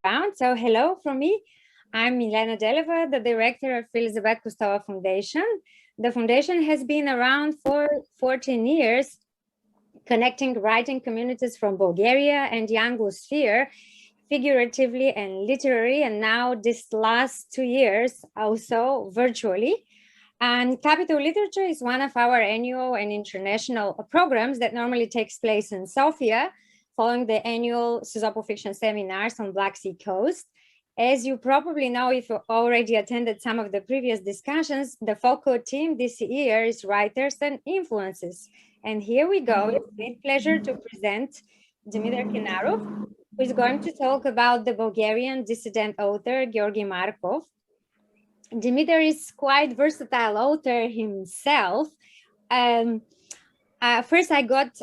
background. So hello from me. I'm Milena Deleva, the director of Elizabeth Kostova Foundation. The foundation has been around for 14 years, connecting writing communities from Bulgaria and the Anglosphere, figuratively and literally, and now this last 2 years also virtually. And Capital Literature is one of our annual and international programs that normally takes place in Sofia, following the annual Suzopo Fiction Seminars on Black Sea Coast. As you probably know, if you already attended some of the previous discussions, the focal theme this year is writers and influences. And here we go. It's a great pleasure to present Dimiter Kenarov, who is going to talk about the Bulgarian dissident author Georgi Markov. Dimiter is quite versatile author himself. First, I got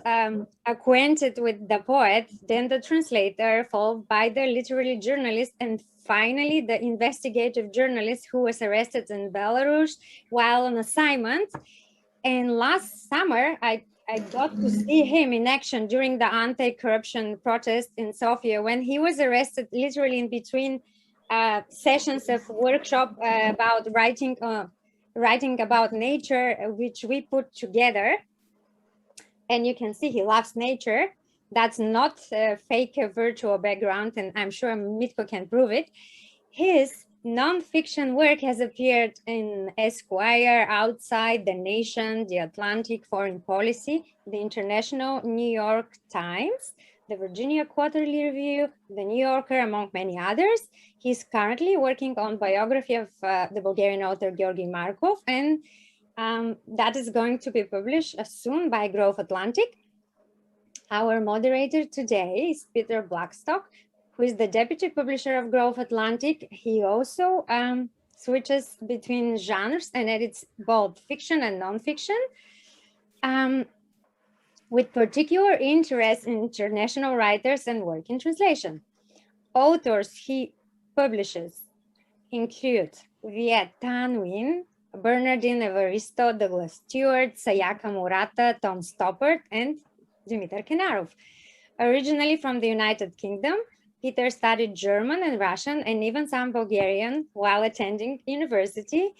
acquainted with the poet, then the translator, followed by the literary journalist, and finally the investigative journalist who was arrested in Belarus while on assignment. And last summer, I got to see him in action during the anti-corruption protest in Sofia when he was arrested literally in between sessions of workshop about writing about nature, which we put together. And you can see he loves nature. That's not a fake virtual background, and I'm sure Mitko can prove it. His non-fiction work has appeared in Esquire, Outside, The Nation, The Atlantic, Foreign Policy, The International, New York Times, the Virginia Quarterly Review, The New Yorker, among many others. He's currently working on biography of the Bulgarian author Georgi Markov, and that is going to be published soon by Grove Atlantic. Our moderator today is Peter Blackstock, who is the deputy publisher of Grove Atlantic. He also switches between genres and edits both fiction and nonfiction, with particular interest in international writers and work in translation. Authors he publishes include Viet Thanh Nguyen, Bernardine Evaristo, Douglas Stewart, Sayaka Murata, Tom Stoppard, and Dimiter Kenarov. Originally from the United Kingdom, Peter studied German and Russian and even some Bulgarian while attending university.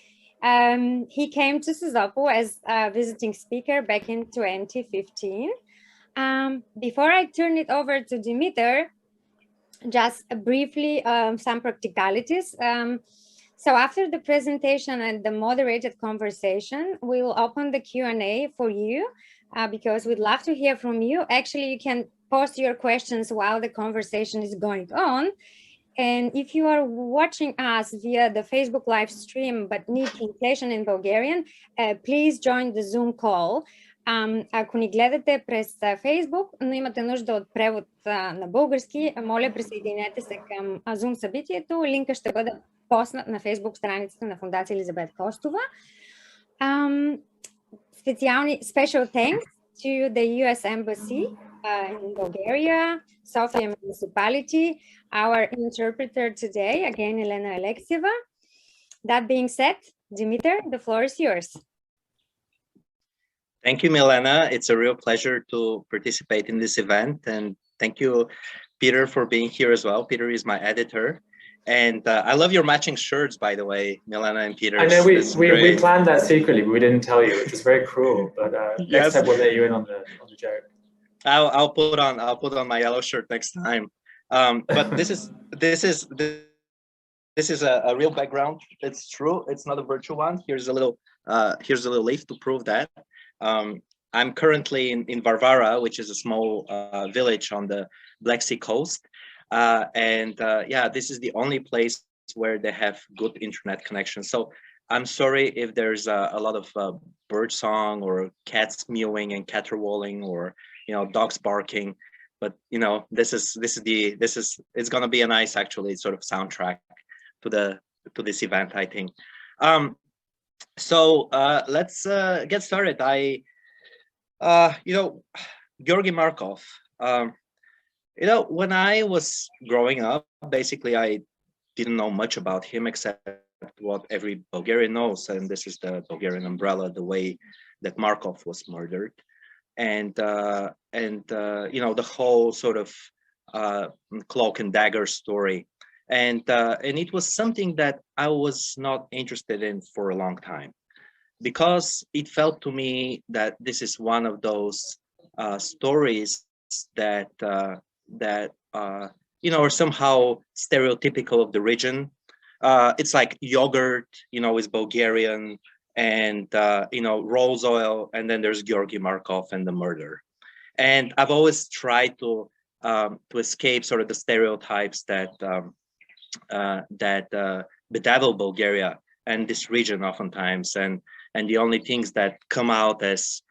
He came to Suzopo as a visiting speaker back in 2015. Before I turn it over to Dimiter, just briefly some practicalities. So after the presentation and the moderated conversation, we will open the Q&A for you because we'd love to hear from you. Actually, you can post your questions while the conversation is going on. And if you are watching us via the Facebook live stream but need translation in Bulgarian, please join the Zoom call. Ако ни гледате през Facebook, но имате нужда от превод на български, моля присъединете се към Zoom събитието. Линка ще бъде постнат на Facebook страницата на Фондация Елизабет Костова. Special thanks to the US Embassy in Bulgaria, Sofia Municipality, our interpreter today, again, Elena Alexieva. That being said, Dimiter, the floor is yours. Thank you, Milena. It's a real pleasure to participate in this event. And thank you, Peter, for being here as well. Peter is my editor. And I love your matching shirts, by the way, Milena and Peter. I know we planned that secretly, but we didn't tell you, which is very cruel. But yes. Next time we'll let you in on the joke. I'll put on my yellow shirt next time. But this is a real background. It's true. It's not a virtual one. Here's a little leaf to prove that. I'm currently in Varvara, which is a small village on the Black Sea coast. Yeah, this is the only place where they have good internet connection. So I'm sorry if there's a lot of bird song or cats mewing and caterwauling or dogs barking. But it's gonna be a nice actually sort of soundtrack to this event, I think. So let's get started. Georgi Markov. When I was growing up, basically I didn't know much about him except what every Bulgarian knows, and this is the Bulgarian umbrella, the way that Markov was murdered, and the whole sort of cloak and dagger story and it was something that I was not interested in for a long time, because it felt to me that this is one of those stories that are somehow stereotypical of the region. It's like yogurt, is Bulgarian, and rose oil, and then there's Georgi Markov and the murder. And I've always tried to escape sort of the stereotypes that bedevil Bulgaria and this region oftentimes, and the only things that come out as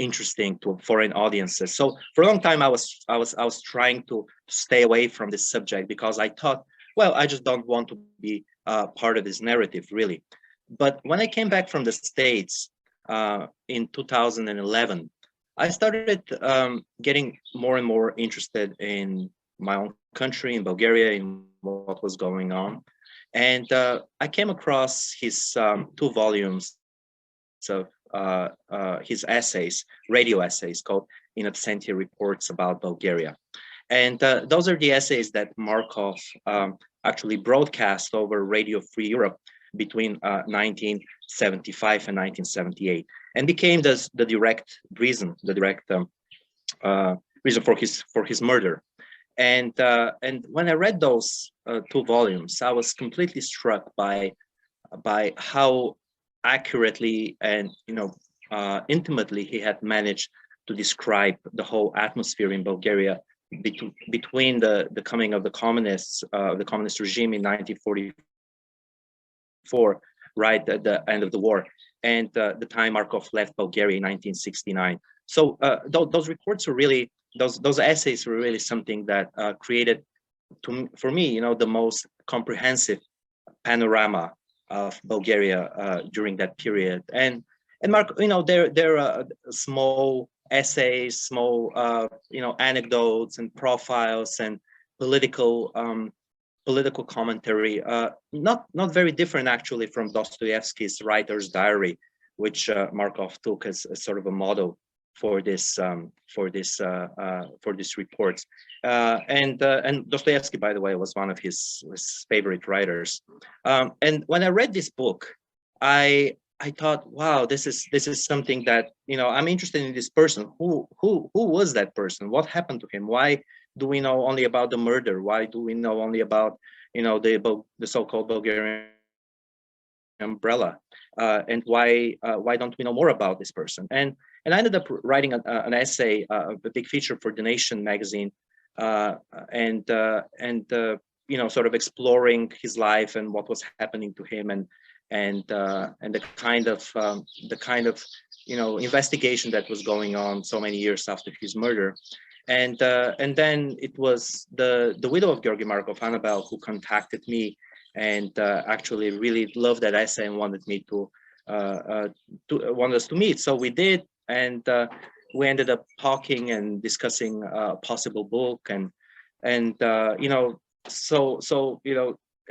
interesting to foreign audiences. So for a long time, I was trying to stay away from this subject, because I thought, well, I just don't want to be part of this narrative, really. But when I came back from the States in 2011, I started getting more and more interested in my own country, in Bulgaria, in what was going on. And I came across his 2 volumes of his essays, radio essays, called In Absentia Reports about Bulgaria. And those are the essays that Markov actually broadcast over Radio Free Europe between 1975 and 1978, and became the direct reason, reason for his murder. And when I read those 2 volumes, I was completely struck by how accurately and intimately he had managed to describe the whole atmosphere in Bulgaria between the coming of the communist regime in 1944, right at the end of the war, and the time Markov left Bulgaria in 1969. So those reports were really, those essays were really something that created, for me, the most comprehensive panorama of Bulgaria during that period. And Mark, they're small essays, small anecdotes and profiles and political commentary, not very different actually from Dostoevsky's Writer's Diary, which Markov took as sort of a model for these reports. And Dostoevsky, by the way, was one of his favorite writers. And when I read this book, I thought, wow, this is something that, I'm interested in this person. Who was that person? What happened to him? Why do we know only about the murder? Why do we know only about the so-called Bulgarian umbrella? And why don't we know more about this person? And I ended up writing an essay, a big feature for The Nation magazine, and sort of exploring his life and what was happening to him, and the kind of investigation that was going on so many years after his murder. And then it was the widow of Georgi Markov, Annabelle, who contacted me and actually really loved that essay and wanted us to meet. So we did, and we ended up talking and discussing a possible book, and so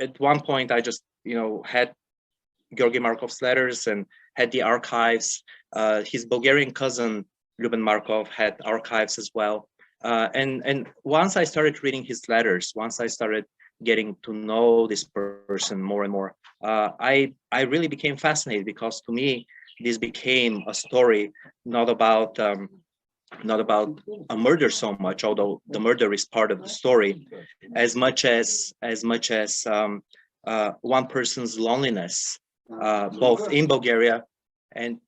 at one point I just had Georgi Markov's letters and had the archives. His Bulgarian cousin Lyuben Markov had archives as well. And once I started reading his letters, once I started getting to know this person more and more, I really became fascinated, because to me this became a story not about a murder so much, although the murder is part of the story, as much as one person's loneliness, both in Bulgaria and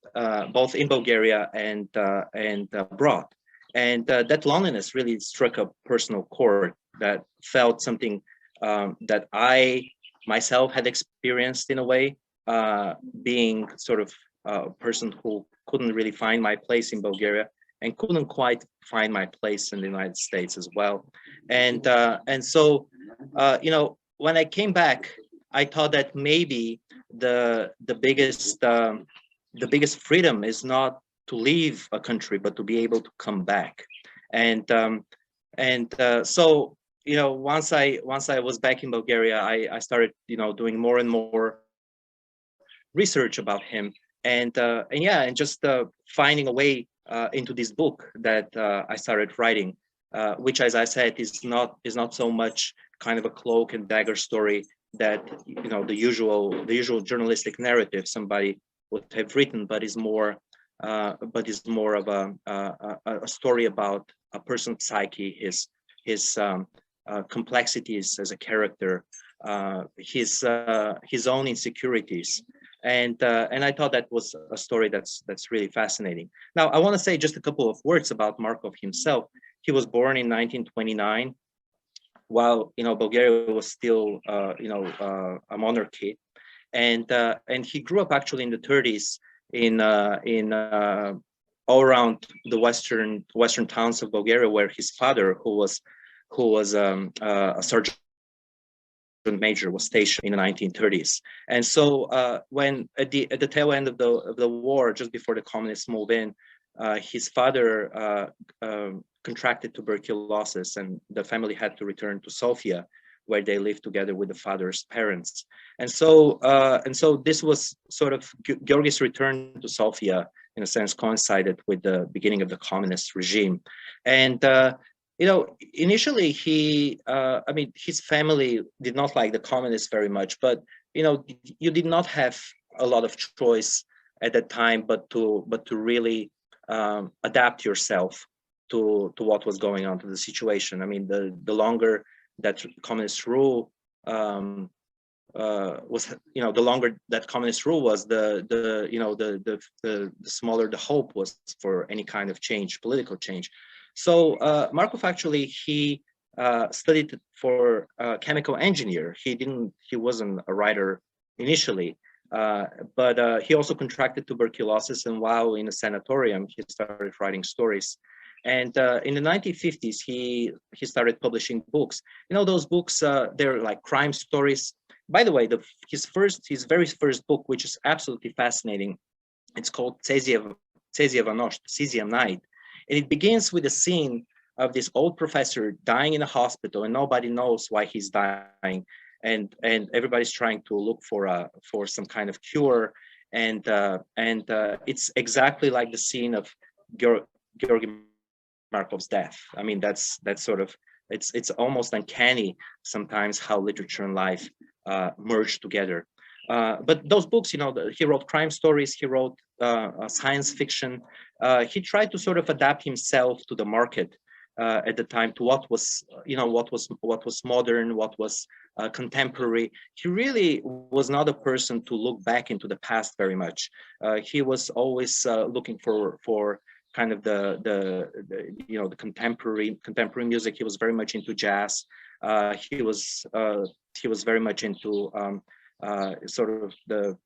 abroad. And that loneliness really struck a personal chord that felt something that I myself had experienced in a way, being sort of a person who couldn't really find my place in Bulgaria and couldn't quite find my place in the United States as well. And so when I came back, I thought that maybe the biggest freedom is not to leave a country, but to be able to come back. And so once I was back in Bulgaria, I started doing more and more research about him, and just finding a way into this book that I started writing. which, as I said, is not so much kind of a cloak and dagger story that the usual journalistic narrative somebody would have written, but is more of a story about a person's psyche, his complexities as a character, his own insecurities, and I thought that was a story that's really fascinating. Now, I want to say just a couple of words about Markov himself. He was born in 1929, while Bulgaria was still a monarchy, and he grew up actually in the 30s in all around the western towns of Bulgaria, where his father, who was a sergeant major, was stationed in the 1930s. And so when at the tail end of the war, just before the communists moved in, his father contracted tuberculosis, and the family had to return to Sofia, where they lived together with the father's parents. And so this was sort of Georgi's return to Sofia, in a sense, coincided with the beginning of the communist regime. And initially his family did not like the communists very much, but you did not have a lot of choice at that time, but to really adapt yourself to what was going on, to the situation. I mean, the longer that communist rule was, the longer that communist rule was, the smaller the hope was for any kind of change, political change. So Markov actually, he studied for chemical engineer. He wasn't a writer initially, but he also contracted tuberculosis, and while in a sanatorium, he started writing stories. And in the 1950s, he started publishing books. Those books, they're like crime stories. By the way, his very first book, which is absolutely fascinating, it's called Cesieva Nosh, Cesium Night. And it begins with a scene of this old professor dying in a hospital, and nobody knows why he's dying. And everybody's trying to look for some kind of cure. And it's exactly like the scene of Georgi Markov's death. I mean, that's sort of, it's almost uncanny sometimes how literature and life merge together. But those books, he wrote crime stories, he wrote science fiction. He tried to sort of adapt himself to the market at the time, to what was modern, what was contemporary. He really was not a person to look back into the past very much. He was always looking for kind of the contemporary music. He was very much into jazz. He was very much into sort of the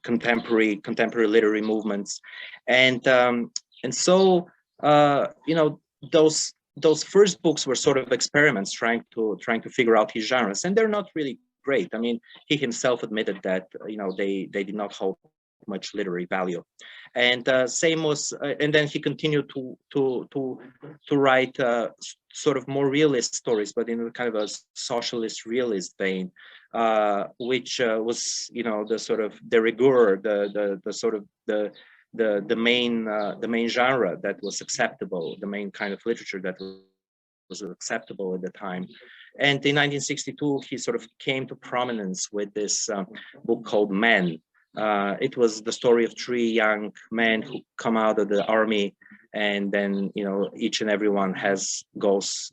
contemporary literary movements, and so those first books were sort of experiments trying to figure out his genres, and they're not really great. I mean, he himself admitted that they did not hold much literary value, and same was, and then he continued to write sort of more realist stories, but in a kind of a socialist realist vein, which was the sort of de rigueur, the sort of the main genre that was acceptable, the main kind of literature that was acceptable at the time. And in 1962, he sort of came to prominence with this book called Men. It was the story of three young men who come out of the army, and then each and every one goes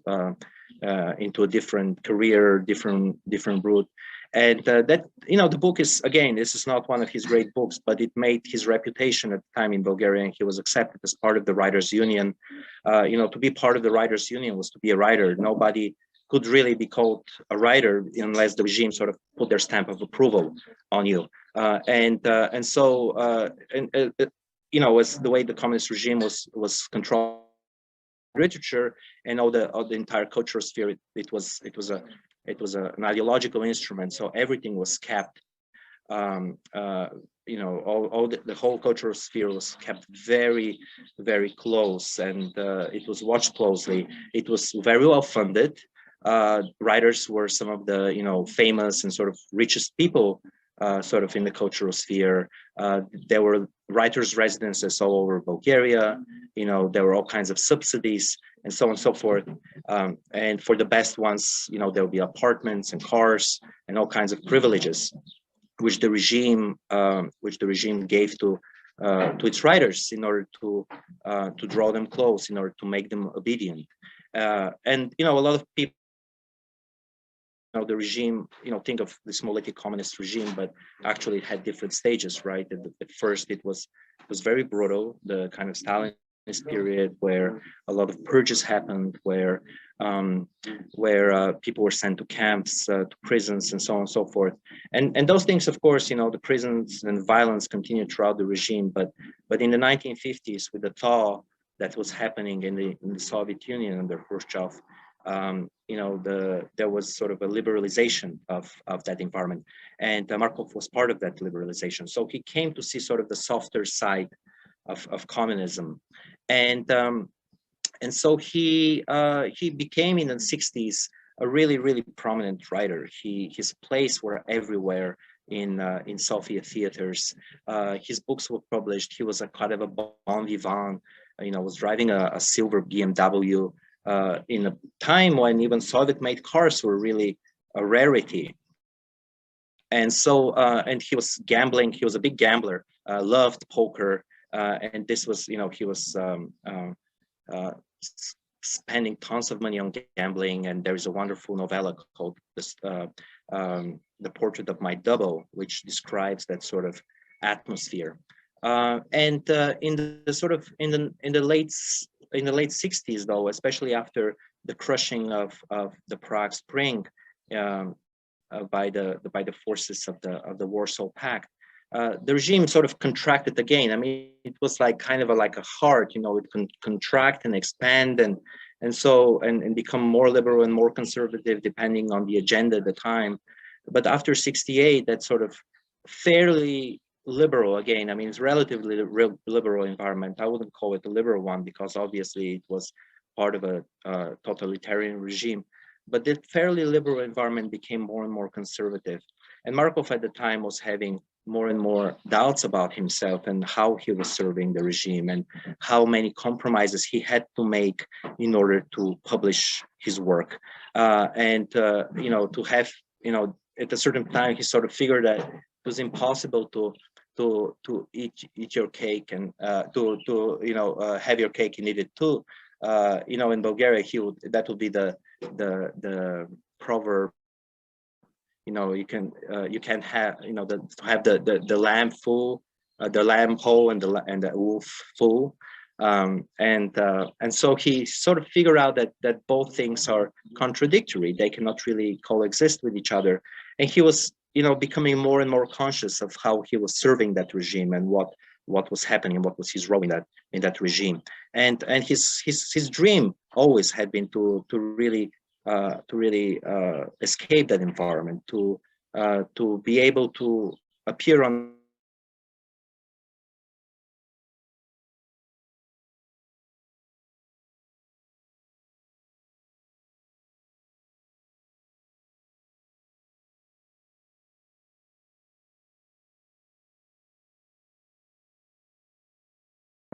into a different career, different route. And that the book is, again, this is not one of his great books, but it made his reputation at the time in Bulgaria, and he was accepted as part of the Writers' Union. To be part of the Writers' Union was to be a writer. Nobody could really be called a writer unless the regime sort of put their stamp of approval on you. And so as the way the communist regime was controlling literature and all the entire cultural sphere, it was an ideological instrument. So everything was kept, the whole cultural sphere was kept very, very close, and it was watched closely. It was very well funded. Writers were some of the famous and sort of richest people sort of in the cultural sphere. There were writers' residences all over Bulgaria. There were all kinds of subsidies and so on and so forth. And for the best ones, there would be apartments and cars and all kinds of privileges, which the regime gave to its writers in order to draw them close, in order to make them obedient. And a lot of people, the regime, think of the monolithic communist regime, but actually it had different stages, right? At first, it was very brutal, the kind of Stalinist period where a lot of purges happened, where people were sent to camps, to prisons, and so on and so forth. And those things, of course, the prisons and violence continued throughout the regime. But in the 1950s, with the thaw that was happening in the Soviet Union under Khrushchev, there was sort of a liberalization of that environment, and Markov was part of that liberalization. So he came to see sort of the softer side of communism, and so he became in the 60s a really prominent writer. His plays were everywhere in Soviet theaters. His books were published. He was a kind of a bon vivant. Was driving a silver BMW. In a time when even Soviet-made cars were really a rarity. And so, and he was gambling, he was a big gambler, loved poker, and this was, he was spending tons of money on gambling. And there is a wonderful novella called The Portrait of My Double, which describes that sort of atmosphere. And in the late 60s, though, especially after the crushing of the Prague Spring by the forces of the Warsaw Pact, the regime sort of contracted again. I mean, it was like kind of like a heart, it can contract and expand and become more liberal and more conservative depending on the agenda at the time. But after 68, that sort of fairly liberal again. I mean, it's relatively liberal environment. I wouldn't call it a liberal one because obviously it was part of a totalitarian regime, but the fairly liberal environment became more and more conservative. And Markov at the time was having more and more doubts about himself and how he was serving the regime and how many compromises he had to make in order to publish his work. To have, at a certain time, he sort of figured that it was impossible to eat your cake and have your cake and eat it too. In Bulgaria, that would be the proverb. You can have to have the lamb full, the lamb whole, and the wolf full. And so he sort of figured out that both things are contradictory. They cannot really coexist with each other. And he was becoming more and more conscious of how he was serving that regime and what was happening, what was his role in that regime. And his dream always had been to really escape that environment, to be able to appear on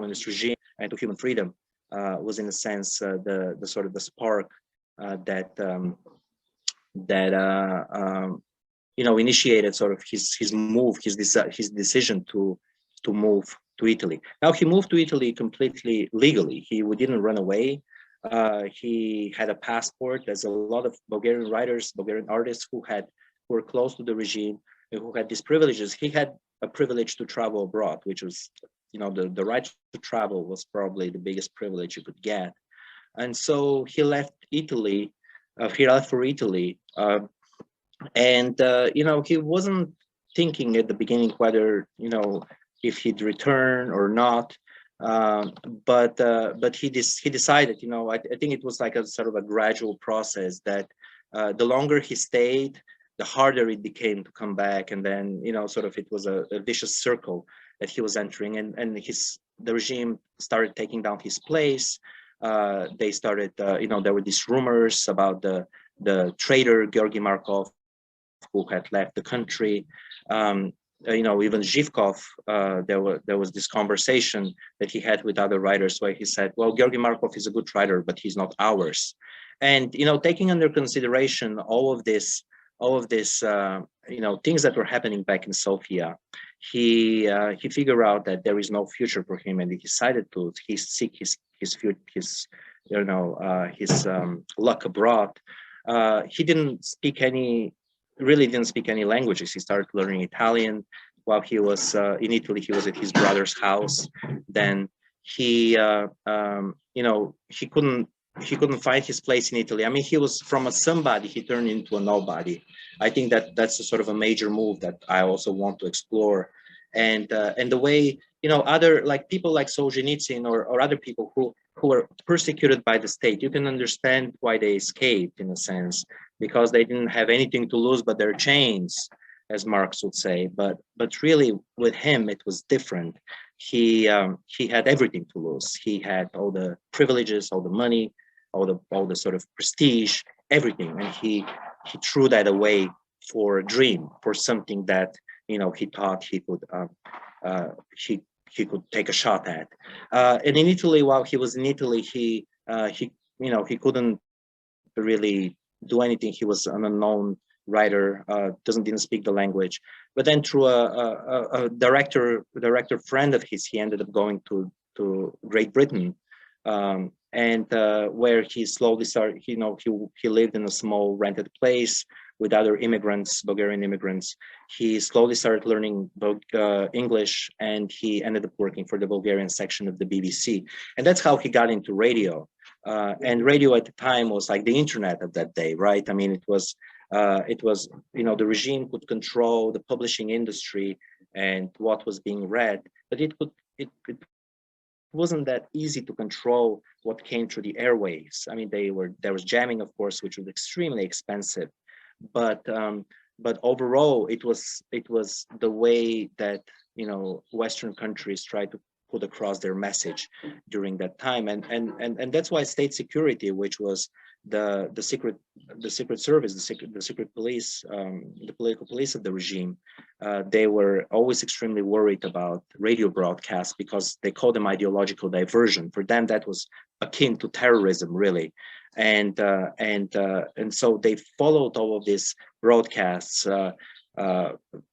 this regime and to human freedom was in a sense the sort of the spark that initiated sort of his move, his decision to move to Italy. Now he moved to Italy completely legally. He didn't run away. He had a passport. There's a lot of Bulgarian writers, Bulgarian artists who were close to the regime, who had these privileges. He had a privilege to travel abroad, which was, the right to travel was probably the biggest privilege you could get. And so he left Italy. He left for Italy, and he wasn't thinking at the beginning whether if he'd return or not. But he decided. I think it was like a sort of a gradual process that the longer he stayed, the harder it became to come back, and then sort of it was a vicious circle that he was entering, and the regime started taking down his place. They started, there were these rumors about the traitor Georgi Markov, who had left the country. Even Zhivkov, there was this conversation that he had with other writers where he said, well, Georgi Markov is a good writer, but he's not ours. And, taking under consideration all of this, things that were happening back in Sofia, he figured out that there is no future for him, and he decided to seek his luck abroad. He really didn't speak any languages. He started learning Italian while he was in Italy. He was at his brother's house. Then he couldn't find his place in Italy. I mean, he was from a somebody, he turned into a nobody. I think that's a sort of a major move that I also want to explore. And the way, other people like Solzhenitsyn or other people who were persecuted by the state, you can understand why they escaped in a sense, because they didn't have anything to lose but their chains, as Marx would say. But really with him, it was different. He had everything to lose. He had all the privileges, all the money, all the sort of prestige, everything. And he threw that away for a dream, for something that, he thought he could take a shot at. And in Italy, while he was in Italy, he couldn't really do anything. He was an unknown writer, didn't speak the language. But then through a director friend of his, he ended up going to Great Britain, and where he slowly started. He lived in a small rented place with other immigrants, Bulgarian immigrants. He slowly started learning English, and he ended up working for the Bulgarian section of the BBC. And that's how he got into radio. And radio at the time was like the internet of that day, right? I mean, it was the regime could control the publishing industry and what was being read, but it wasn't that easy to control what came through the airwaves. I mean, there was jamming, of course, which was extremely expensive, but overall, it was the way that Western countries tried to put across their message during that time, and that's why state security, which was the secret service, the secret police, the political police of the regime, they were always extremely worried about radio broadcasts because they called them ideological diversion. For them, that was akin to terrorism, really. And so they followed all of these broadcasts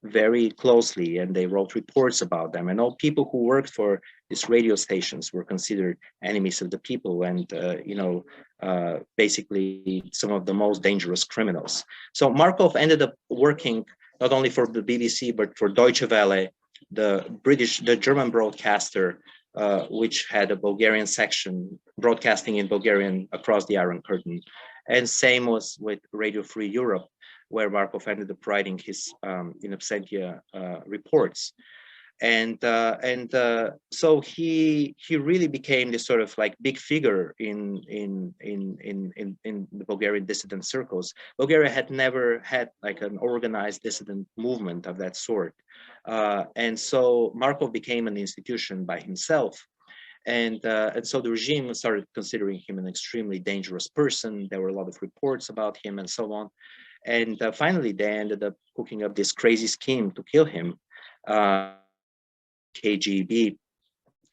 very closely, and they wrote reports about them. And all people who worked for these radio stations were considered enemies of the people, and basically some of the most dangerous criminals. So Markov ended up working not only for the BBC but for Deutsche Welle, the German broadcaster, which had a Bulgarian section broadcasting in Bulgarian across the Iron Curtain. And same was with Radio Free Europe, where Markov ended up writing his in absentia reports. And so he really became this sort of like big figure in the Bulgarian dissident circles. Bulgaria had never had like an organized dissident movement of that sort, and so Markov became an institution by himself. And so the regime started considering him an extremely dangerous person. There were a lot of reports about him and so on. And finally, they ended up cooking up this crazy scheme to kill him, KGB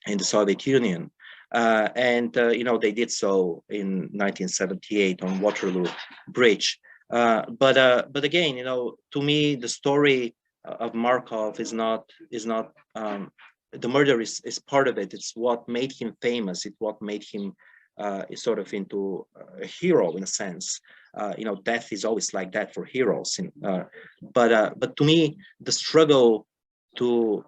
in the Soviet Union. They did so in 1978 on Waterloo Bridge. But again, to me, the story of Markov is not the murder is part of it. It's what made him famous. It's what made him sort of into a hero in a sense. Death is always like that for heroes. But to me, the struggle to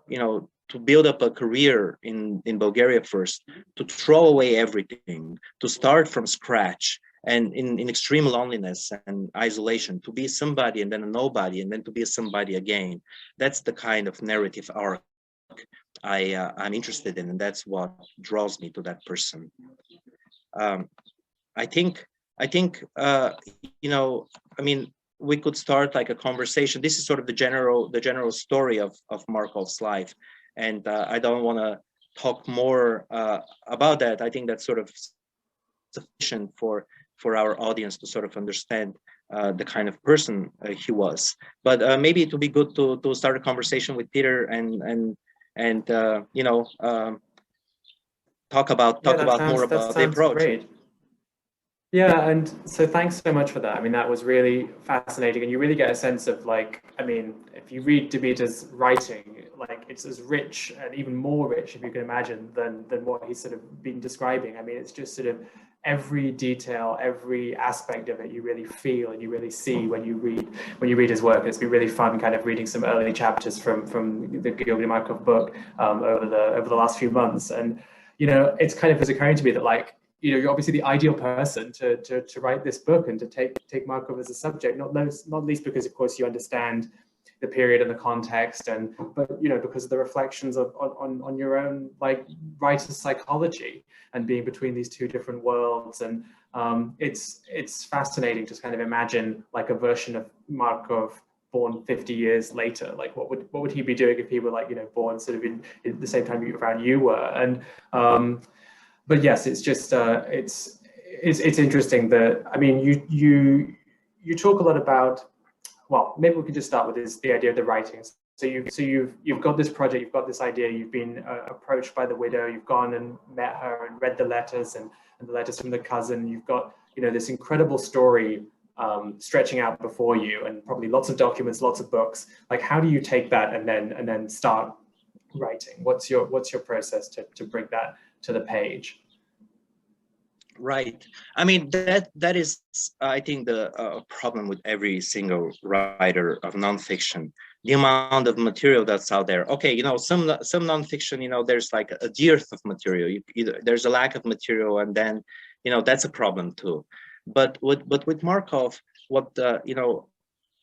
build up a career in Bulgaria first, to throw away everything, to start from scratch, and in extreme loneliness and isolation, to be somebody and then a nobody, and then to be a somebody again. That's the kind of narrative arc I'm interested in, and that's what draws me to that person. I think we could start like a conversation. This is sort of the general story of Markov's life, and I don't want to talk more about that. I think that's sort of sufficient for our audience to sort of understand the kind of person he was. But maybe it would be good to start a conversation with Peter and you know, talk about more that about the sounds approach. great. Yeah, and so thanks so much for that. I mean, that was really fascinating, and you really get a sense of, like, I mean, if you read Dimiter's writing, like, it's as rich and even more rich, if you can imagine, than what he's sort of been describing. I mean, it's just sort of every detail, every aspect of it, you really feel and you really see when you read his work. It's been really fun, kind of reading some early chapters from the Georgi Markov book over the last few months, and you know, it's kind of was occurring to me that, like, you know, you're obviously the ideal person to write this book and to take Markov as a subject, not least because, of course, you understand the period and the context, but you know, because of the reflections on your own, like, writer's psychology and being between these two different worlds. And it's fascinating to kind of imagine, like, a version of Markov born 50 years later. Like, what would he be doing if he were, like, you know, born sort of in the same time around you were? And but yes, it's just it's interesting that, I mean, you talk a lot about, well, maybe we could just start with the idea of the writing. So you've got this project, you've got this idea, you've been approached by the widow, you've gone and met her and read the letters and the letters from the cousin. You've got, you know, this incredible story stretching out before you, and probably lots of documents, lots of books. Like, how do you take that and then start writing? What's your process to bring that to the page? Right. I mean, that is, I think, the problem with every single writer of nonfiction. The amount of material that's out there. Okay, you know, some nonfiction, you know, there's like a dearth of material. There's a lack of material, and then, you know, that's a problem too. But with Markov, what you know,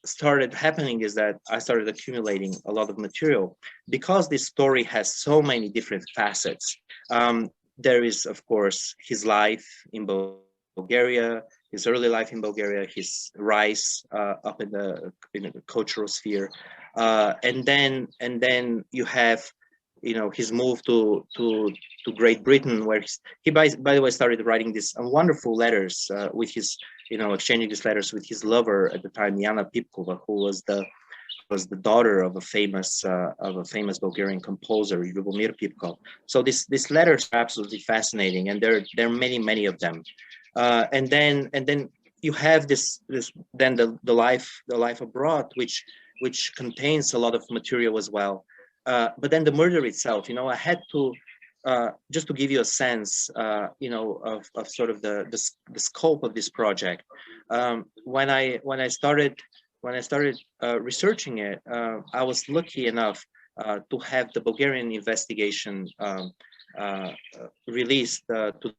started happening is that I started accumulating a lot of material because this story has so many different facets. There is, of course, his life in Bulgaria, his early life in Bulgaria, his rise up in the cultural sphere, and then you have, you know, his move to Great Britain, where he by the way started writing these wonderful letters with his, you know, exchanging these letters with his lover at the time, Yana Pipkova, who was the daughter of a famous Bulgarian composer, Ljubomir Pipkov. So these letters are absolutely fascinating, and there are many of them. And then you have this then the life abroad, which contains a lot of material as well. But then the murder itself, you know, I had to just to give you a sense, you know, of sort of the scope of this project. When I started researching it, I was lucky enough to have the Bulgarian investigation released to the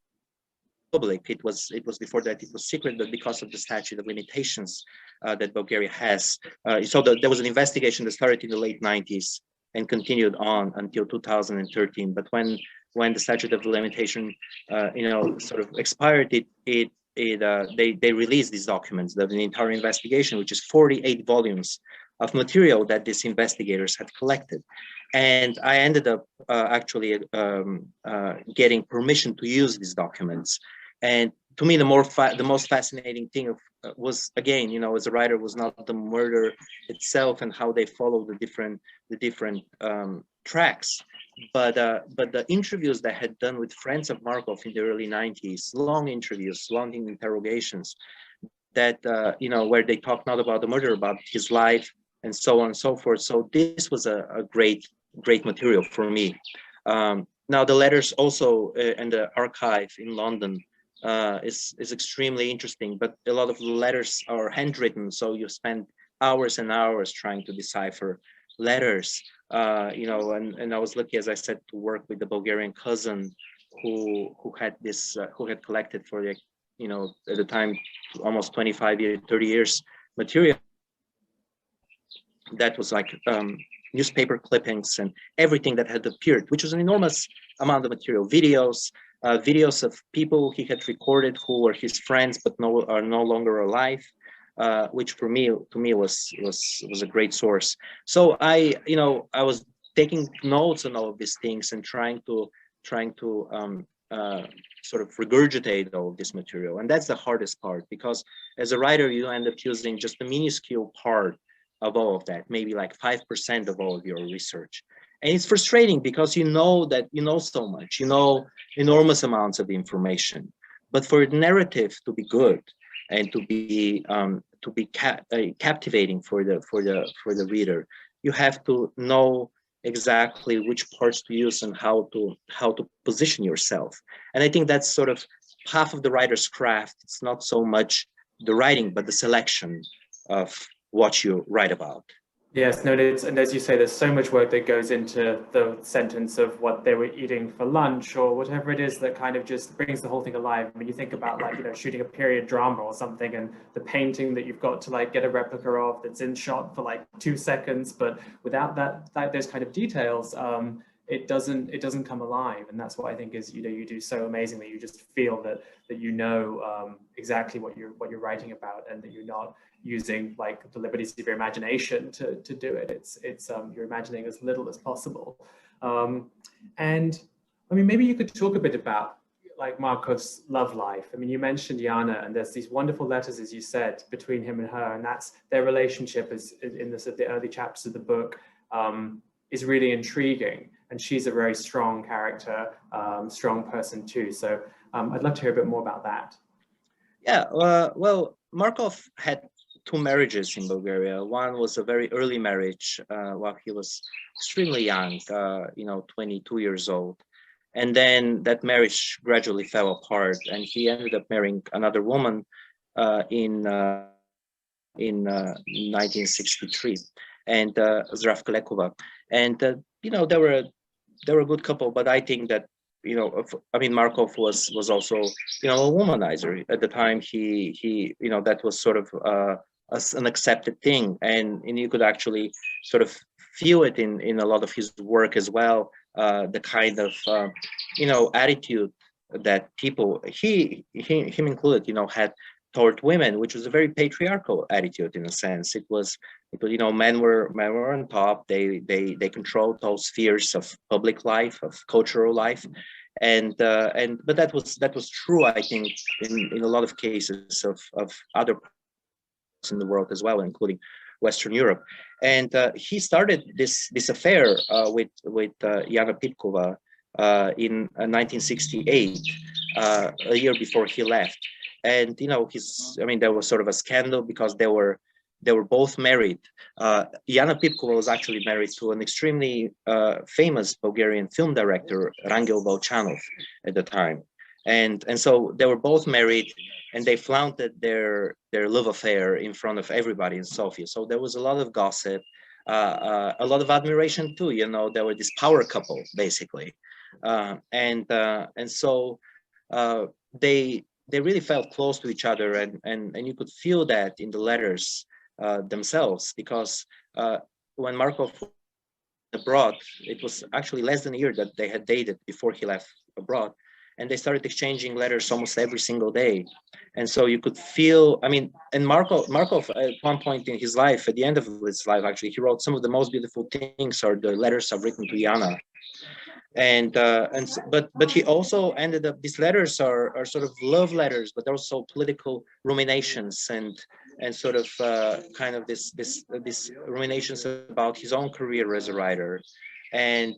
public. It was before that it was secret, but because of the statute of limitations that Bulgaria has, so there was an investigation that started in the late 90s and continued on until 2013. But when the statute of limitation, you know, sort of expired, they released these documents, the entire investigation, which is 48 volumes of material that these investigators had collected. And I ended up actually getting permission to use these documents. And to me, the most fascinating thing was, again, you know, as a writer, was not the murder itself and how they follow the different tracks, but the interviews that I had done with friends of Markov in the early 90s, long interviews, long interrogations, that you know, where they talk not about the murder, about his life and so on and so forth. So this was a great material for me. Now the letters also in the archive in London is extremely interesting, but a lot of the letters are handwritten, so you spend hours and hours trying to decipher letters. You know, and I was lucky, as I said, to work with the Bulgarian cousin who had collected for the, you know, at the time almost 25 years, 30 years material that was like newspaper clippings and everything that had appeared, which was an enormous amount of material, videos of people he had recorded who were his friends but are no longer alive, which to me was a great source. So I was taking notes on all of these things and trying to sort of regurgitate all this material. And that's the hardest part, because as a writer, you end up using just a minuscule part of all of that, maybe like 5% of all of your research. And it's frustrating because you know that you know so much, you know enormous amounts of information. But for the narrative to be good and to be captivating for the reader, you have to know exactly which parts to use and how to position yourself. And I think that's sort of half of the writer's craft. It's not so much the writing, but the selection of what you write about. Yes, no, it's, and as you say, there's so much work that goes into the sentence of what they were eating for lunch or whatever it is that kind of just brings the whole thing alive. I mean, you think about like, you know, shooting a period drama or something, and the painting that you've got to like get a replica of that's in shot for like 2 seconds, but without those kind of details, it doesn't come alive. And that's what I think is, you know, you do so amazingly. You just feel that you know exactly what you're writing about, and that you're not using like the liberties of your imagination to do it. It's you're imagining as little as possible. And I mean, maybe you could talk a bit about like Markov's love life. I mean, you mentioned Yana, and there's these wonderful letters, as you said, between him and her, and that's their relationship is in the early chapters of the book, is really intriguing. And she's a very strong character, strong person too. So I'd love to hear a bit more about that. Yeah, well, Markov had 2 marriages in Bulgaria. One was a very early marriage while he was extremely young, 22 years old. And then that marriage gradually fell apart, and he ended up marrying another woman in 1963, and Zdravka Lekova. And they were a good couple, but I think that Markov was also a womanizer at the time. He that was sort of an accepted thing, and you could actually sort of feel it in a lot of his work as well. The kind of attitude that people, him included, had toward women, which was a very patriarchal attitude in a sense. It was men were on top. They controlled those spheres of public life, of cultural life, but that was true, I think, in a lot of cases of other parts in the world as well, including Western Europe. And he started this affair with Yana Pitkova in 1968, a year before he left. And there was sort of a scandal because they were both married. Yana Pitkova was actually married to an extremely famous Bulgarian film director, Rangel Volchanov, at the time. And so they were both married, and they flaunted their love affair in front of everybody in Sofia. So there was a lot of gossip, a lot of admiration too. They were this power couple basically, and so they really felt close to each other, and you could feel that in the letters themselves, because when Markov was abroad, it was actually less than a year that they had dated before he left abroad. And they started exchanging letters almost every single day. And so you could feel, and Markov at one point in his life, at the end of his life, actually, he wrote some of the most beautiful things are the letters I've written to Yana. But he also ended up, these letters are sort of love letters, but also political ruminations and sort of kind of this ruminations about his own career as a writer. And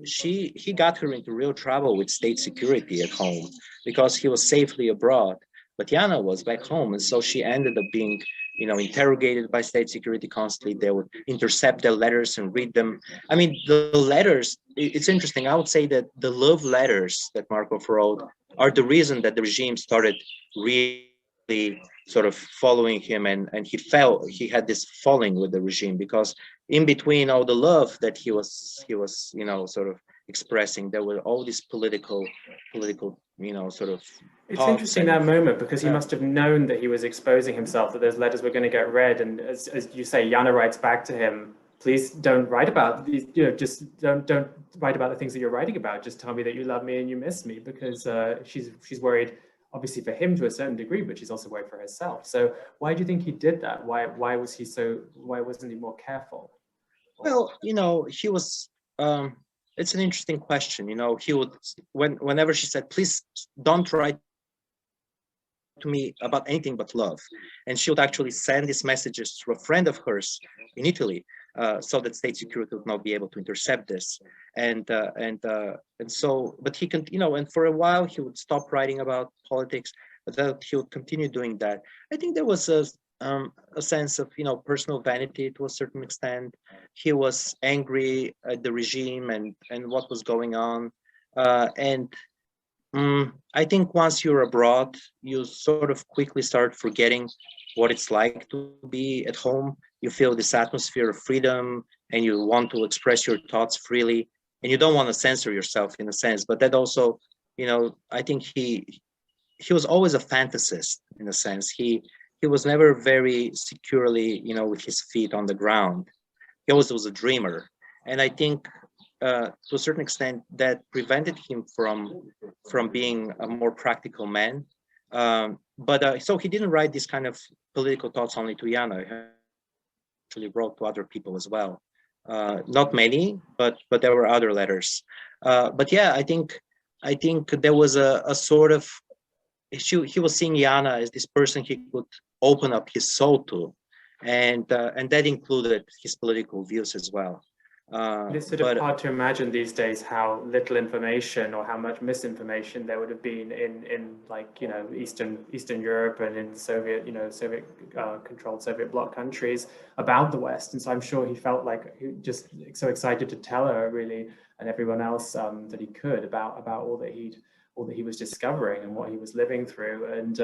he got her into real trouble with state security at home because he was safely abroad, but Yana was back home, and so she ended up being interrogated by state security constantly. They would intercept their letters and read them. The letters, it's interesting. I would say that the love letters that Markov wrote are the reason that the regime started really sort of following him, and he had this falling with the regime, because in between all the love that he was sort of expressing, there were all these political sort of. It's interesting that moment, because he must have known that he was exposing himself, that those letters were going to get read, and as you say, Yana writes back to him, please don't write about these, just don't write about the things that you're writing about. Just tell me that you love me and you miss me, because she's worried, obviously for him to a certain degree, but she's also worried for herself. So why do you think he did that? Why wasn't he more careful? Well, he was it's an interesting question. You know, he would, whenever she said, please don't write to me about anything but love, and she would actually send these messages to a friend of hers in Italy, so that state security would not be able to intercept this. And so, but he can, you know, and for a while he would stop writing about politics, but then he would continue doing that. I think there was a sense of, you know, personal vanity to a certain extent. He was angry at the regime and what was going on, and I think once you're abroad, you sort of quickly start forgetting what it's like to be at home. You feel this atmosphere of freedom and you want to express your thoughts freely, and you don't want to censor yourself in a sense. But that also, you know, I think he was always a fantasist in a sense. He was never very securely, you know, with his feet on the ground. He always was a dreamer. And I think to a certain extent that prevented him from being a more practical man. But so he didn't write these kind of political thoughts only to Jana. He actually wrote to other people as well. Not many, but there were other letters. But yeah, I think there was a sort of, he was seeing Jana as this person he could open up his soul to, and that included his political views as well. It's sort of hard to imagine these days how little information or how much misinformation there would have been in like, you know, Eastern Europe and in Soviet, you know, Soviet controlled Soviet bloc countries about the West. And so I'm sure he felt like he just so excited to tell her really, and everyone else that he could about all that he was discovering and what he was living through. And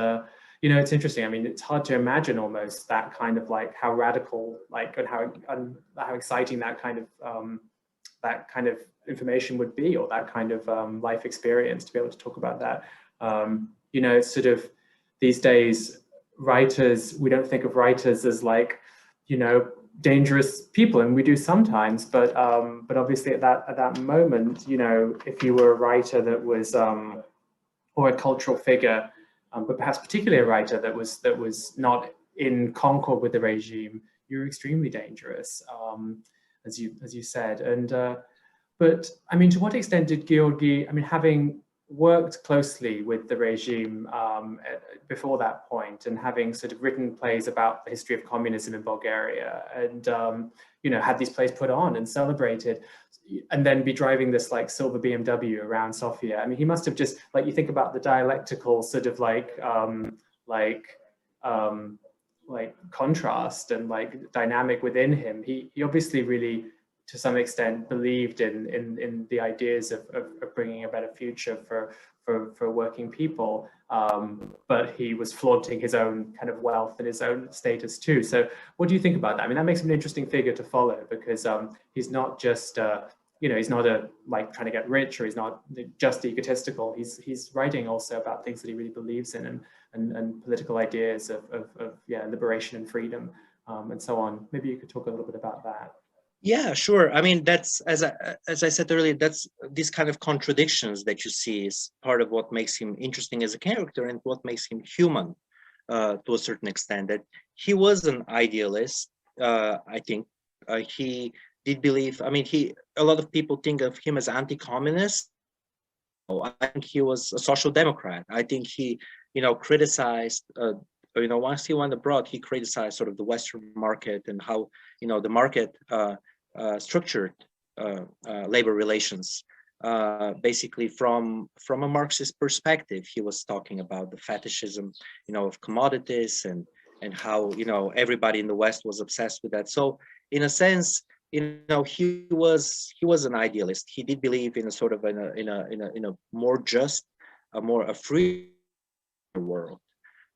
you know, it's interesting. I mean, it's hard to imagine almost that kind of like how radical, like, and how exciting that kind of information would be, or that kind of life experience to be able to talk about that. You know, it's sort of these days, writers, we don't think of writers as like, you know, dangerous people, and we do sometimes, but obviously at that moment, you know, if you were a writer that was or a cultural figure, but perhaps particularly a writer that was not in concord with the regime, you're extremely dangerous, as you said. And but I mean, to what extent did Georgi, I mean, having worked closely with the regime before that point, and having sort of written plays about the history of communism in Bulgaria, and you know, had these plays put on and celebrated, and then be driving this like silver BMW around Sofia. I mean, he must have just, like, you think about the dialectical sort of like contrast and like dynamic within him. He obviously really, to some extent, believed in the ideas of bringing a better future for working people, but he was flaunting his own kind of wealth and his own status too. So what do you think about that? I mean, that makes him an interesting figure to follow, because he's not just you know, he's not like trying to get rich, or he's not just egotistical. He's writing also about things that he really believes in, and political ideas of yeah, liberation and freedom, and so on. Maybe you could talk a little bit about that. Yeah, sure. I mean, that's, as I said earlier, that's these kind of contradictions that you see is part of what makes him interesting as a character, and what makes him human to a certain extent. That he was an idealist. I think he did believe. I mean, a lot of people think of him as anti-communist. I think he was a social democrat. I think he, you know, criticized. You know, once he went abroad, he criticized sort of the Western market and how, you know, the market structured labor relations. Basically, from a Marxist perspective, he was talking about the fetishism, you know, of commodities, and how, you know, everybody in the West was obsessed with that. So, in a sense, you know, he was an idealist. He did believe in a sort of in a more just, a free world.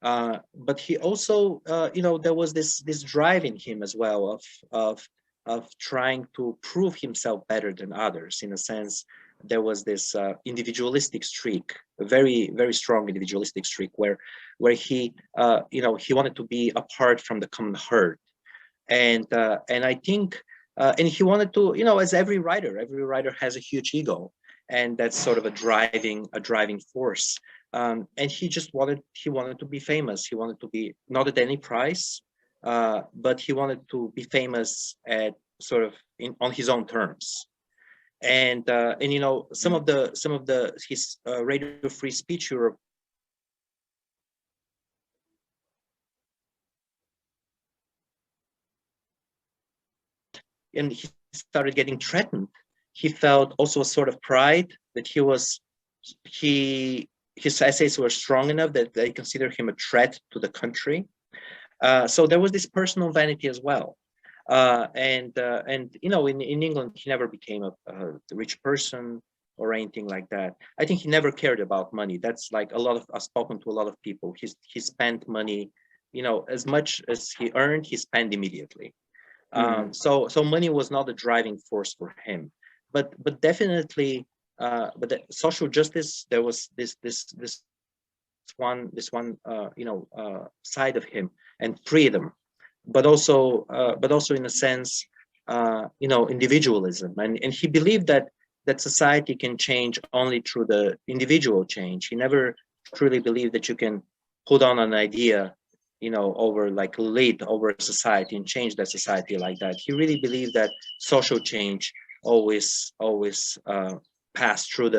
But he also, you know, there was this drive in him as well of trying to prove himself better than others. In a sense, there was this individualistic streak, a very, very strong individualistic streak, where he, you know, he wanted to be apart from the common herd, and I think, and he wanted to, you know, as every writer has a huge ego, and that's sort of a driving force. And he wanted to be famous. He wanted to be, not at any price, but he wanted to be famous at sort of on his own terms. and you know, some of the his Radio Free Speech Europe, and he started getting threatened. He felt also a sort of pride that his essays were strong enough that they considered him a threat to the country. So there was this personal vanity as well. And you know, in England, he never became a rich person or anything like that. I think he never cared about money. That's like a lot of, I've spoken to a lot of people. He spent money, you know, as much as he earned, he spent immediately. So money was not a driving force for him, but definitely, but the social justice, there was this one you know, side of him, and freedom, but also in a sense, you know, individualism, and he believed that society can change only through the individual change. He never truly believed that you can put on an idea, you know, over like lead over a society and change that society like that. He really believed that social change always pass through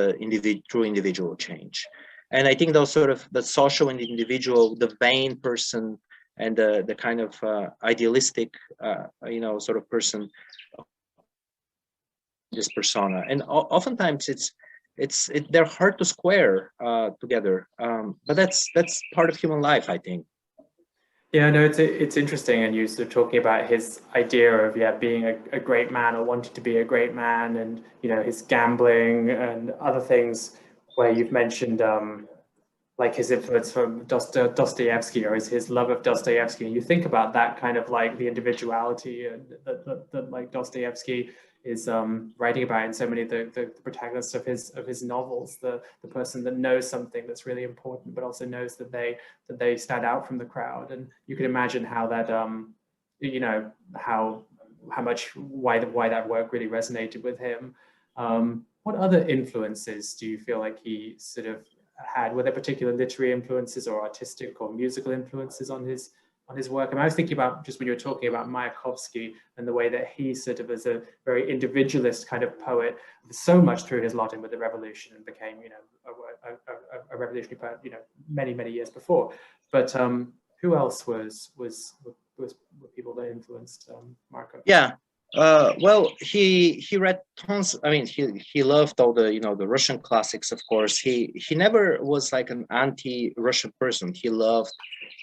through individual change. And I think those sort of the social and the individual, the vain person and the kind of idealistic, you know, sort of person, this persona, and oftentimes they're hard to square together. But that's part of human life, I think. Yeah, no, it's interesting, and you sort of talking about his idea of being a great man, or wanting to be a great man, and you know, his gambling and other things, where you've mentioned like his influence from Dostoevsky, or his love of Dostoevsky. And you think about that kind of like the individuality and that like Dostoevsky is writing about in so many of the protagonists of his novels, the person that knows something that's really important, but also knows that they stand out from the crowd. And you can imagine how that you know, how much why that work really resonated with him. What other influences do you feel like he sort of had? Were there particular literary influences or artistic or musical influences on his work? I mean, I was thinking about, just when you were talking about Mayakovsky and the way that he sort of, as a very individualist kind of poet, so much threw his lot in with the revolution and became, you know, a revolutionary poet, you know, many years before. But who else were people that influenced Markov? Yeah. Well, he read tons. I mean, he loved all the, you know, the Russian classics, of course. He never was like an anti-Russian person. He loved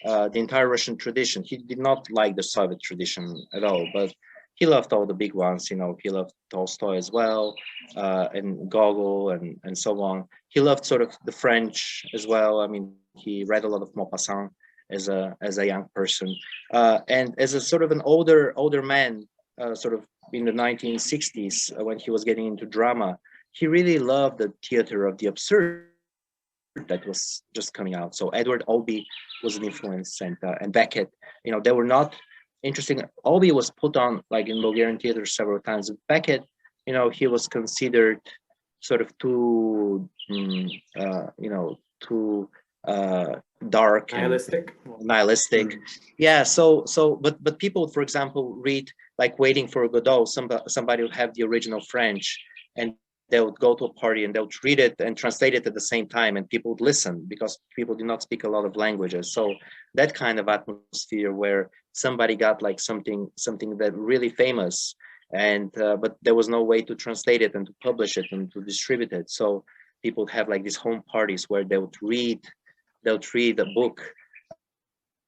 the entire Russian tradition. He did not like the Soviet tradition at all, but he loved all the big ones. You know, he loved Tolstoy as well, and Gogol and so on. He loved sort of the French as well. I mean, he read a lot of Maupassant as a young person, and as a sort of an older man. Sort of in the 1960s, when he was getting into drama, he really loved the theater of the absurd that was just coming out. So Edward Albee was an influence, and Beckett. You know, they were not interesting. Albee was put on like in Bulgarian theater several times. Beckett, you know, he was considered sort of too, you know, too dark Nihilistic. and nihilistic. Yeah. So but people, for example, read like Waiting for Godot. Somebody would have the original French, and they would go to a party and they would read it and translate it at the same time, and people would listen because people do not speak a lot of languages. So that kind of atmosphere where somebody got like something that really famous, and but there was no way to translate it and to publish it and to distribute it. So people would have like these home parties where they would read a book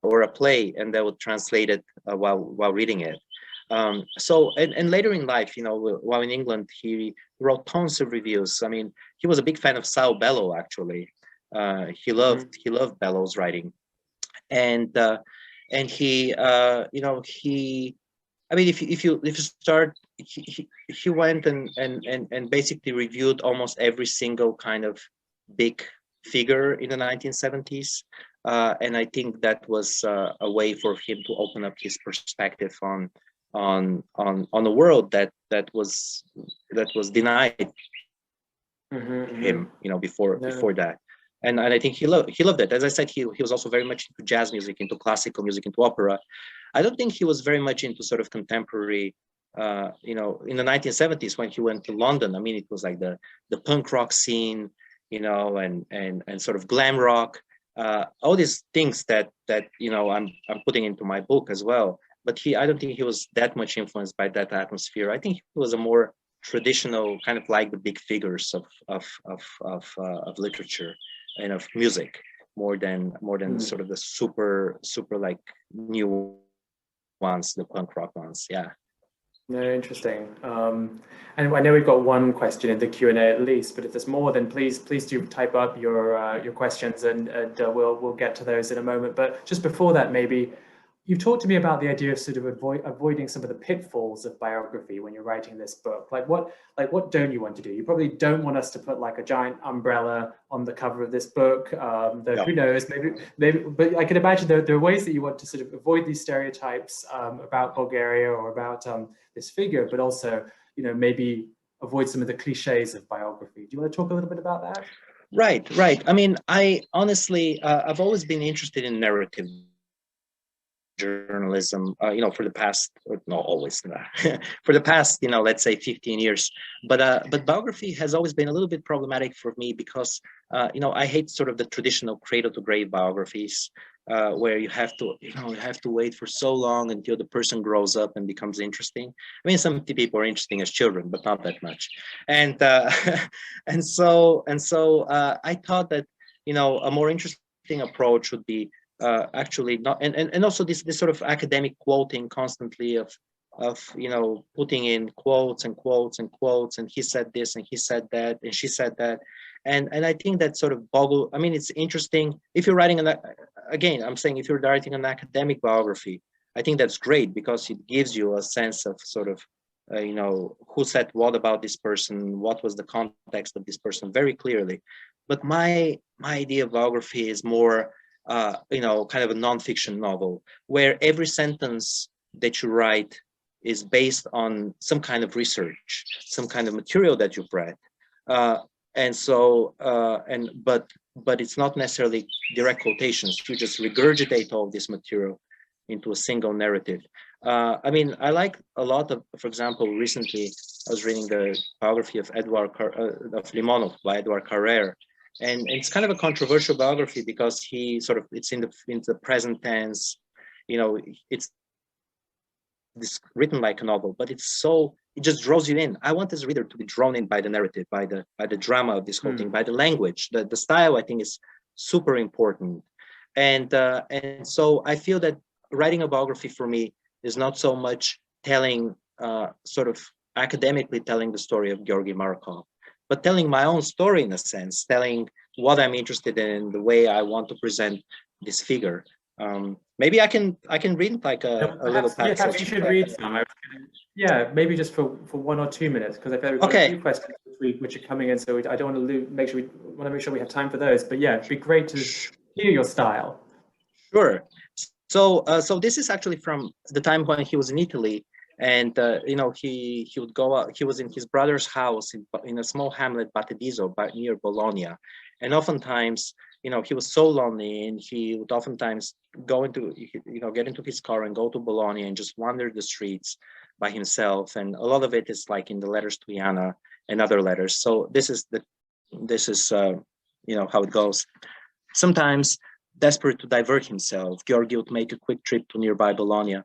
or a play, and they would translate it while reading it. So and later in life, you know, while in England, he wrote tons of reviews. I mean, he was a big fan of Sao Bello, actually. He loved Bello's writing, and he, you know, he. I mean, if you start, he went and basically reviewed almost every single kind of big figure in the 1970s, and I think that was a way for him to open up his perspective on the world that was denied him, you know, before that. And I think he loved it. As I said, he was also very much into jazz music, into classical music, into opera. I don't think he was very much into sort of contemporary you know, in the 1970s when he went to London, I mean, it was like the punk rock scene, you know, and sort of glam rock, all these things that you know I'm putting into my book as well. But I don't think he was that much influenced by that atmosphere. I think he was a more traditional, kind of like the big figures of literature and of music, more than sort of the super like new ones, the punk rock ones. Yeah. No, interesting. And I know we've got one question in the Q&A at least, but if there's more, then please do type up your questions, and we'll get to those in a moment. But just before that, maybe you've talked to me about the idea of sort of avoiding some of the pitfalls of biography when you're writing this book. Like what don't you want to do? You probably don't want us to put like a giant umbrella on the cover of this book. Though No. who knows? Maybe. But I can imagine there are ways that you want to sort of avoid these stereotypes about Bulgaria or about this figure, but also, you know, maybe avoid some of the cliches of biography. Do you want to talk a little bit about that? Right. I mean, I honestly, I've always been interested in narrative journalism, you know, for the past, not always, for the past, you know, let's say 15 years. But biography has always been a little bit problematic for me because, you know, I hate sort of the traditional cradle to grave biographies, where you have to wait for so long until the person grows up and becomes interesting. I mean, some people are interesting as children, but not that much. And and so I thought that, you know, a more interesting approach would be actually not, and also this sort of academic quoting constantly of you know, putting in quotes and quotes and quotes, and he said this and he said that and she said that, and I think that sort of boggle. I mean, it's interesting if you're writing again, I'm saying if you're writing an academic biography, I think that's great because it gives you a sense of sort of you know, who said what about this person, what was the context of this person very clearly. But my idea of biography is more you know, kind of a nonfiction novel where every sentence that you write is based on some kind of research, some kind of material that you've read, and so but it's not necessarily direct quotations. You just regurgitate all this material into a single narrative. I mean, I like a lot of, for example, recently I was reading the biography of of Limonov by Edward Carrère. And it's kind of a controversial biography because he sort of, it's in the present tense, you know, it's written like a novel, but it just draws you in. I want as a reader to be drawn in by the narrative, by the drama of this whole thing, by the language, the style. I think is super important. And so I feel that writing a biography for me is not so much telling, sort of academically telling the story of Georgi Markov, but telling my own story in a sense, telling what I'm interested in, the way I want to present this figure. Maybe I can read like a little passage. Yeah, perhaps you should read some. Yeah, maybe just for 1 or 2 minutes, because I think we've got a few questions this week which are coming in, so I don't want to make sure we have time for those. But yeah, it'd be great to hear your style. Sure. So this is actually from the time when he was in Italy. And you know, he would go out. He was in his brother's house in a small hamlet, Battedizzo, near Bologna, and oftentimes, you know, he was so lonely, and he would oftentimes get into his car and go to Bologna and just wander the streets by himself. And a lot of it is like in the letters to Iana and other letters. So this is you know, how it goes. Sometimes, desperate to divert himself, Georgi would make a quick trip to nearby Bologna.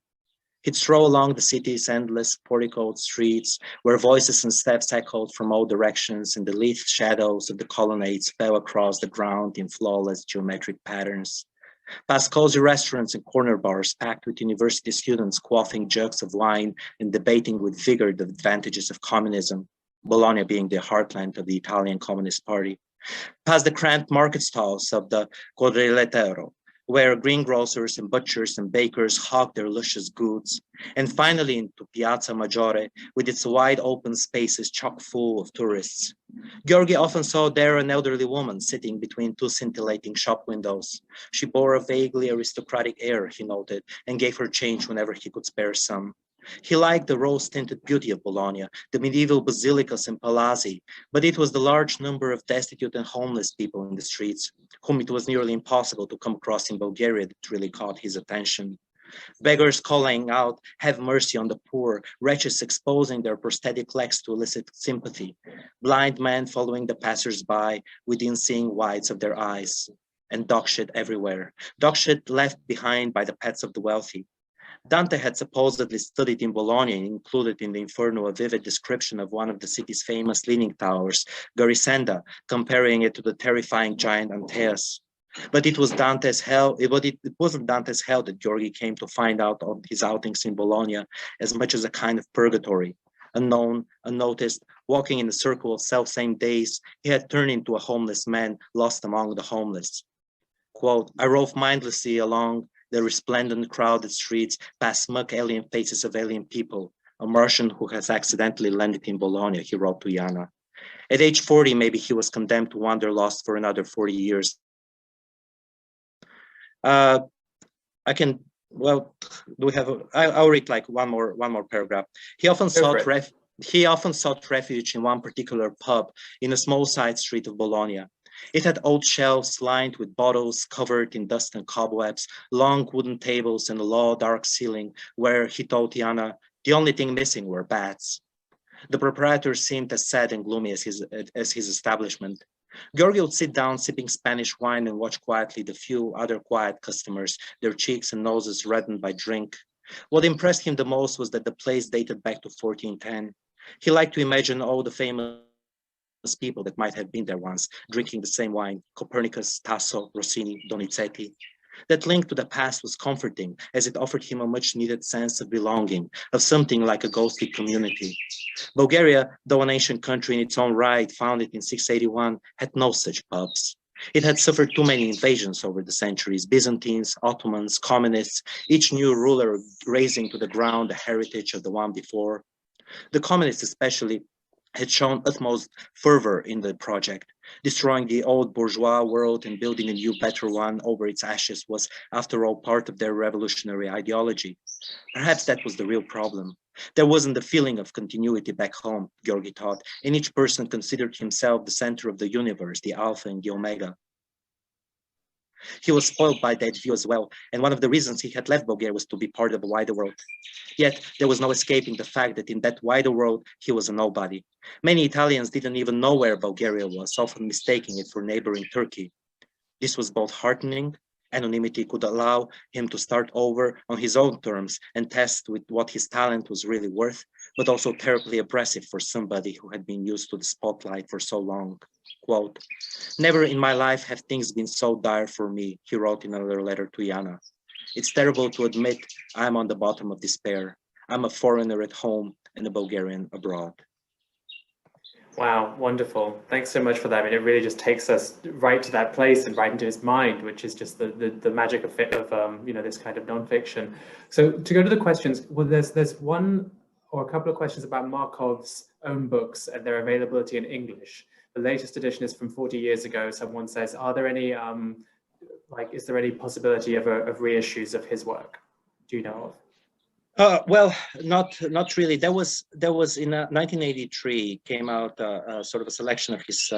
He'd stroll along the city's endless porticoed streets, where voices and steps echoed from all directions, and the lithe shadows of the colonnades fell across the ground in flawless geometric patterns. Past cozy restaurants and corner bars packed with university students quaffing jugs of wine and debating with vigor the advantages of communism, Bologna being the heartland of the Italian Communist Party. Past the cramped market stalls of the Quadrilatero, where greengrocers and butchers and bakers hawk their luscious goods, and finally into Piazza Maggiore with its wide open spaces chock full of tourists. Georgi often saw there an elderly woman sitting between two scintillating shop windows. She bore a vaguely aristocratic air, he noted, and gave her change whenever he could spare some. He liked the rose-tinted beauty of Bologna, the medieval basilicas and palazzi, but it was the large number of destitute and homeless people in the streets, whom it was nearly impossible to come across in Bulgaria, that really caught his attention. Beggars calling out, "Have mercy on the poor," wretches exposing their prosthetic legs to elicit sympathy, blind men following the passers-by with the unseeing whites of their eyes, and dog shit everywhere, dog shit left behind by the pets of the wealthy. Dante had supposedly studied in Bologna and included in the Inferno a vivid description of one of the city's famous leaning towers, Garisenda, comparing it to the terrifying giant Antaeus. But it wasn't Dante's hell that Georgi came to find out on his outings in Bologna as much as a kind of purgatory. Unknown, unnoticed, walking in a circle of self-same days, he had turned into a homeless man lost among the homeless. Quote, "I rove mindlessly along the resplendent crowded streets, past smug alien faces of alien people, a Martian who has accidentally landed in Bologna," he wrote to Jana. At age 40, maybe he was condemned to wander lost for another 40 years. I can, well, do we have, I'll read like one more paragraph. He often sought refuge in one particular pub in a small side street of Bologna. It had old shelves lined with bottles covered in dust and cobwebs, long wooden tables and a low dark ceiling where, he told Jana, the only thing missing were bats. The proprietor seemed as sad and gloomy as his establishment. Georgi would sit down sipping Spanish wine and watch quietly the few other quiet customers, their cheeks and noses reddened by drink. What impressed him the most was that the place dated back to 1410. He liked to imagine all the famous people that might have been there once, drinking the same wine, Copernicus, Tasso, Rossini, Donizetti. That link to the past was comforting, as it offered him a much-needed sense of belonging, of something like a ghostly community. Bulgaria, though an ancient country in its own right, founded in 681, had no such pubs. It had suffered too many invasions over the centuries, Byzantines, Ottomans, communists, each new ruler razing to the ground the heritage of the one before. The communists especially had shown utmost fervor in the project. Destroying the old bourgeois world and building a new, better one over its ashes was, after all, part of their revolutionary ideology. Perhaps that was the real problem. There wasn't the feeling of continuity back home, Georgi thought, and each person considered himself the center of the universe, the alpha and the omega. He was spoiled by that view as well, and one of the reasons he had left Bulgaria was to be part of a wider world. Yet there was no escaping the fact that in that wider world, he was a nobody. Many Italians didn't even know where Bulgaria was, often mistaking it for neighboring Turkey. This was both heartening. Anonymity could allow him to start over on his own terms and test with what his talent was really worth, but also terribly oppressive for somebody who had been used to the spotlight for so long. Quote, "Never in my life have things been so dire for me," he wrote in another letter to Jana. "It's terrible to admit I'm on the bottom of despair. I'm a foreigner at home and a Bulgarian abroad." Wow, wonderful. Thanks so much for that. I mean, it really just takes us right to that place and right into his mind, which is just the magic of this kind of nonfiction. So to go to the questions, well, there's one or a couple of questions about Markov's own books and their availability in English. The latest edition is from 40 years ago. Someone says, are there any, is there any possibility of reissues of his work? Do you know of? Well, not really. There was in 1983 came out sort of a selection of his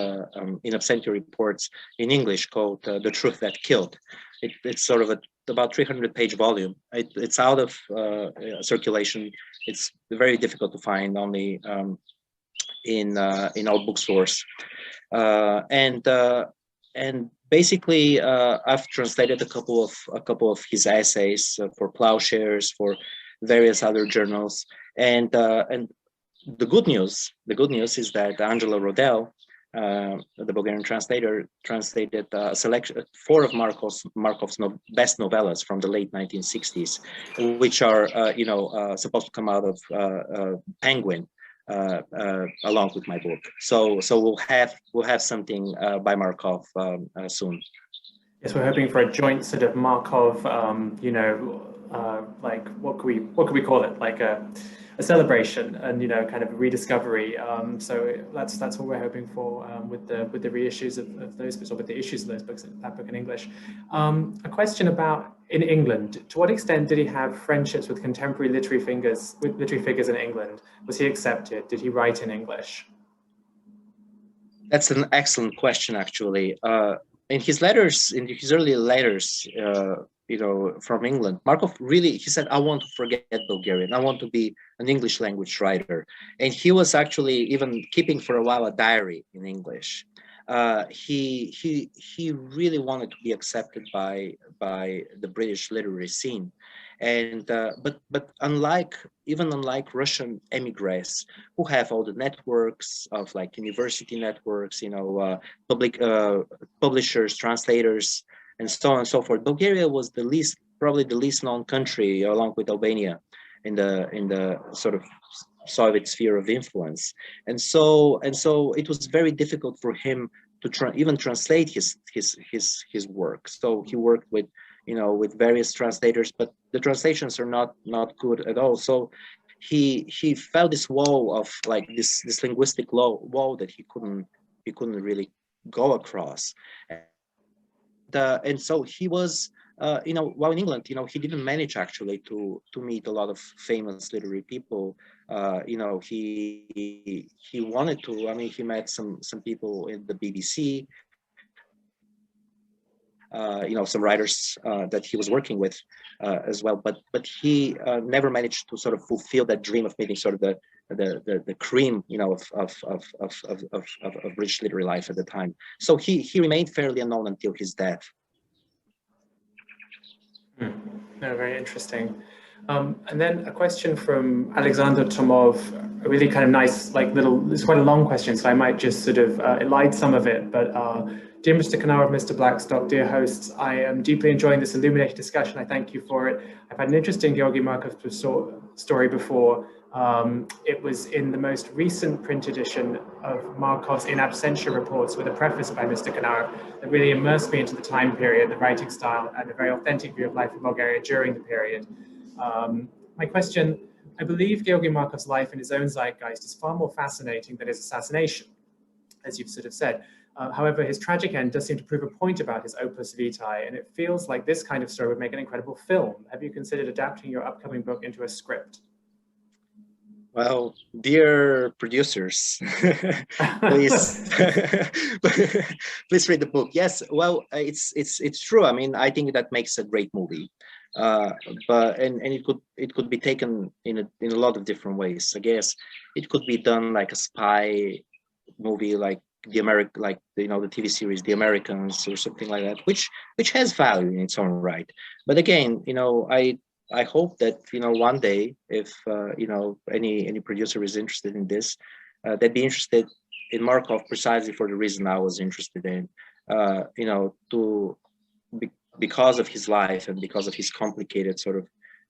in obscenity reports in English called "The Truth That Killed." It's sort of about 300-page volume. It's out of circulation. It's very difficult to find, only in all bookstores, and basically I've translated a couple of his essays for Plowshares, for various other journals, and the good news is that Angela Rodell, the Bulgarian translator, translated a selection 4 of Markov's best novellas from the late 1960s, which are supposed to come out of Penguin along with my book. So we'll have something by Markov soon. Yes, we're hoping for a joint sort of Markov, like what could we call it? Like a celebration and kind of rediscovery. So that's what we're hoping for with the reissues of those books, or with the issues of those books, that book in English. A question about in England: to what extent did he have friendships with contemporary literary figures in England? Was he accepted? Did he write in English? That's an excellent question, actually. In his early letters, from England. Markov really, he said, I want to forget Bulgarian. I want to be an English language writer. And he was actually even keeping for a while a diary in English. He really wanted to be accepted by the British literary scene. And but unlike Russian emigres who have all the networks of like university networks, public publishers, translators, and so on and so forth, Bulgaria was probably the least known country, along with Albania, in the sort of Soviet sphere of influence. And so it was very difficult for him to even translate his work. So he worked with with various translators, but the translations are not good at all. So he felt this wall of like this linguistic wall that he couldn't really go across. And so he was while in England, he didn't manage actually to meet a lot of famous literary people. He wanted to. I mean, he met some people in the BBC, some writers that he was working with as well. But he never managed to sort of fulfill that dream of meeting sort of the cream, of British literary life at the time. So he remained fairly unknown until his death. No, very interesting. And then a question from Alexander Tomov, a really kind of nice, it's quite a long question, so I might just sort of elide some of it. But dear Mr. Kenarov, Mr. Blackstock, dear hosts, I am deeply enjoying this illuminating discussion. I thank you for it. I've had an interesting Georgi Markov story before. It was in the most recent print edition of Markov's In Absentia reports with a preface by Mr. Kenarov that really immersed me into the time period, the writing style, and a very authentic view of life in Bulgaria during the period. My question, I believe Georgi Markov's life in his own zeitgeist is far more fascinating than his assassination, as you've sort of said. However, his tragic end does seem to prove a point about his opus vitae, and it feels like this kind of story would make an incredible film. Have you considered adapting your upcoming book into a script? Well, dear producers, please, please read the book. Yes, well, it's true. I mean, I think that makes a great movie, but it could be taken in a lot of different ways. I guess it could be done like a spy movie, like the TV series The Americans or something like that, which has value in its own right. But again, I hope that one day, if any producer is interested in this, they'd be interested in Markov precisely for the reason I was interested in, because of his life and because of his complicated sort of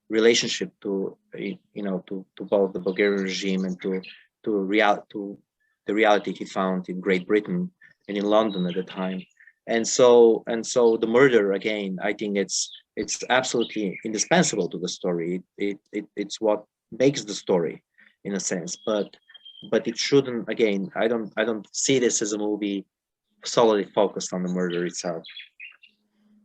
relationship to both the Bulgarian regime and to the reality he found in Great Britain and in London at the time. And so the murder, again, I think it's absolutely indispensable to the story. It's what makes the story, in a sense. But it shouldn't. Again, I don't see this as a movie solely focused on the murder itself.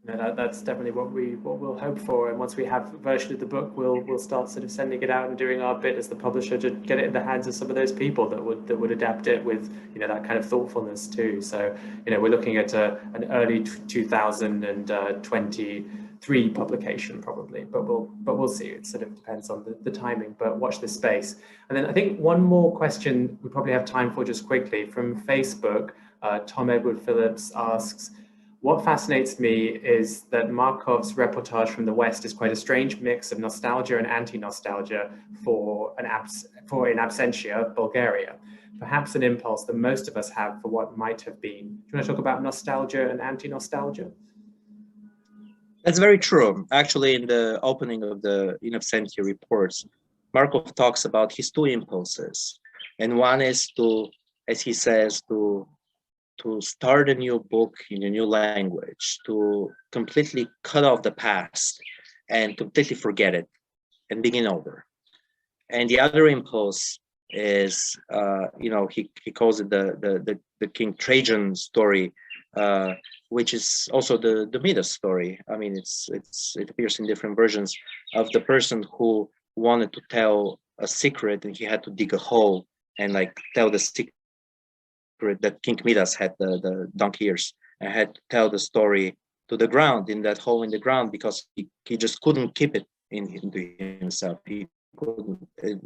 No, that's definitely what we'll hope for. And once we have a version of the book, we'll start sort of sending it out and doing our bit as the publisher to get it in the hands of some of those people that would adapt it with that kind of thoughtfulness too. So we're looking at an early 2023 publication probably, but we'll see. It sort of depends on the timing. But watch this space. And then I think one more question we probably have time for just quickly from Facebook. Tom Edward Phillips asks, what fascinates me is that Markov's reportage from the West is quite a strange mix of nostalgia and anti-nostalgia for in absentia, Bulgaria. Perhaps an impulse that most of us have for what might have been. Do you want to talk about nostalgia and anti-nostalgia? That's very true. Actually, in the opening of the In Absentia reports, Markov talks about his two impulses. And one is to, as he says, to start a new book in a new language, to completely cut off the past and completely forget it and begin over. And the other impulse is, he calls it the King Trajan story, which is also the Midas story. I mean, it appears in different versions of the person who wanted to tell a secret and he had to dig a hole and tell the secret that King Midas had the donkey ears and had to tell the story the ground, in that hole in the ground, because he just couldn't keep it into himself. He couldn't, it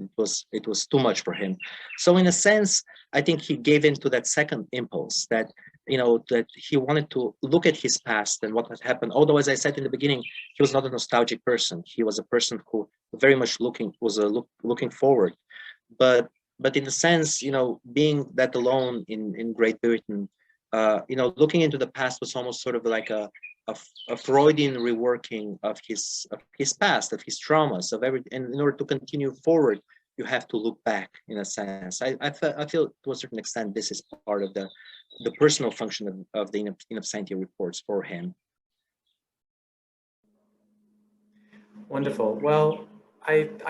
was too much for him. So in a sense, I think he gave in to that second impulse, that that he wanted to look at his past and what had happened. Although, as I said in the beginning, he was not a nostalgic person. He was a person who very much looking forward. But in a sense, being that alone in Great Britain, looking into the past was almost sort of like a Freudian reworking of his past, of his traumas, of everything. And in order to continue forward, you have to look back, in a sense. I feel to a certain extent this is part of the personal function of the In Absentia reports for him. Wonderful. Well,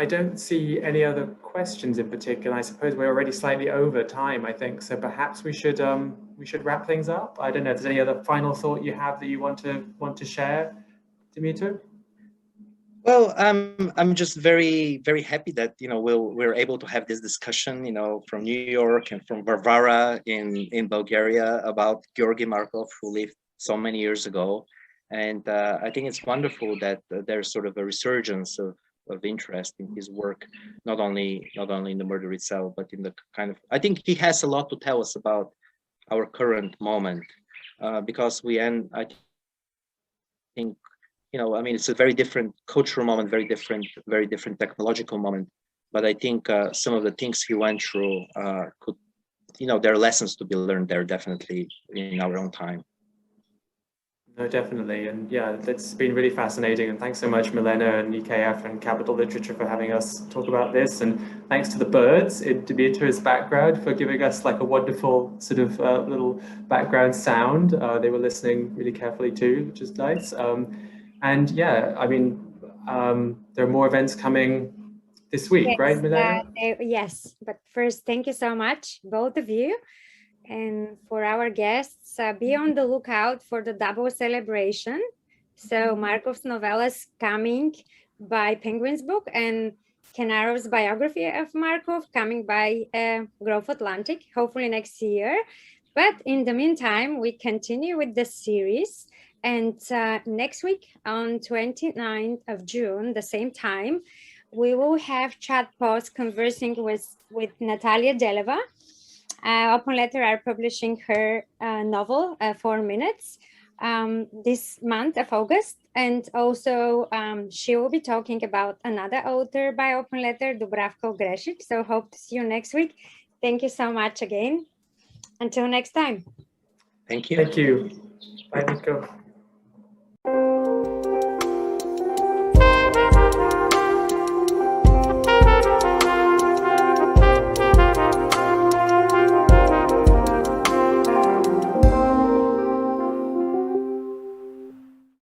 I don't see any other questions in particular. I suppose we're already slightly over time, I think. So perhaps we should wrap things up. I don't know if there's any other final thought you have that you want to share, Dimiter? Well, I'm just very, very happy that we're able to have this discussion, from New York and from Varvara in Bulgaria, about Georgi Markov, who lived so many years ago. And I think it's wonderful that there's sort of a resurgence of interest in his work, not only in the murder itself, but in the kind of, I think he has a lot to tell us about our current moment, because I think, I mean, it's a very different cultural moment, very different technological moment. But I think some of the things he went through could, there are lessons to be learned there, definitely, in our own time. No, definitely. And yeah, it's been really fascinating. And thanks so much, Milena and EKF and Capital Literature, for having us talk about this. And thanks to the birds in Dimiter's background for giving us like a wonderful sort of little background sound. They were listening really carefully too, which is nice. And yeah, I mean, there are more events coming this week, yes, right, Milena? Yes, but first, thank you so much, both of you. And for our guests, be on the lookout for the double celebration. So Markov's novellas coming by Penguin's book, and Kenarov's biography of Markov coming by Grove Atlantic, hopefully next year. But in the meantime, we continue with the series. And next week on 29th of June, the same time, we will have chat posts conversing with Natalia Deleva. Open Letter are publishing her novel, 4 Minutes, this month of August. And also she will be talking about another author by Open Letter, Dubravka Ogresic. So hope to see you next week. Thank you so much again. Until next time. Thank you. Thank you. Bye, Nico.